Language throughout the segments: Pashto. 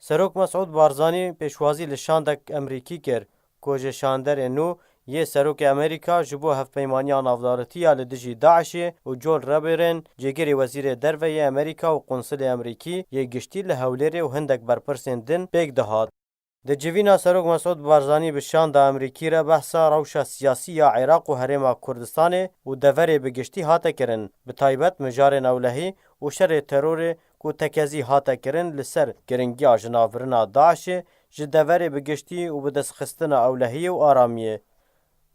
سروک مسعود بارزانی پیشوازی لشاندک امریکی کر که شاندر نو یه سروک امریکا جبو هفپیمانیان افدارتی لدجی داعش و جول رابرن جگری وزیر دروی امریکا و قنصل امریکی یه گشتی لحولیر و هندک برپرسین دن پیک دهات. د جوینا سروک مسعود بارزانی بشان دا امریکی را بحثا روشا سیاسی یا عراق و هرما کردستان و دوری بگشتی هاته کرن به تایبت مجار نولهی و شر ترور کو تکزی هاته کرن لسر گرنگی جناورنا داعش جه دوری بگشتی و به دست خستن اولهی و آرامیه.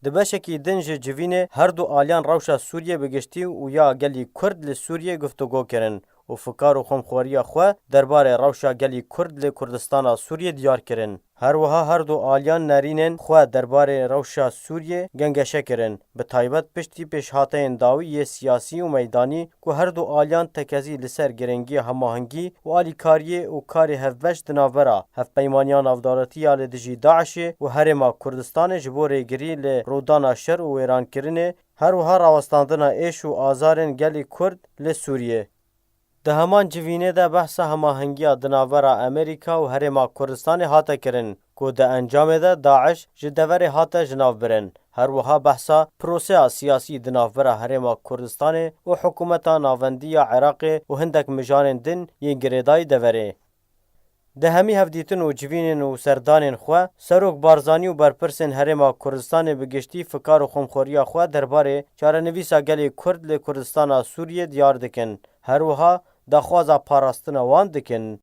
دبشکی دنج جوینه هر دو آلیان روشا سوریه بگشتی و یا گلی کرد لسوریه گفتگو کرن و فکار و خمخوری خو درباره روشا گلی کرد لکردستان سوریه دیار کرن. هر وها هر دو آلیان نرینن خو درباره روشا سوریه گنگشه کرن. به تایبت پشتی پیشهاته داوی سیاسی و میدانی که هر دو آلیان تکزی لسر گرنگی هماهنگی و آلیکاریه و کاری هفبش دناورا هفپیمانیان افدارتی لدجی داعش و هرما کردستان جبور گری لرودان شر و ایران کرنه هر وها راوستاندن ایش و آزارن گلی کرد لسوریه. ده همان جوینه ده بحث هماهنگی دناورا امریکا و هرما کردستان هاته کرن که ده انجام ده داعش جدور هاته جناف برن. هر وها بحثا پروسه سیاسی دناورا هرما کردستان و حکومتا ناوندی عراق و هندک مجان دن ین گریدای دوره. ده همی هفدیتن و جوینن و سردانن خو سروک بارزانی و برپرسن هرما کردستان بگشتی فکار و خمخوریا خو درباره چارنویسا گلی کرد لکردستان سوریه دیار دکن. هر وها دخوازا پاراستن وان دکن.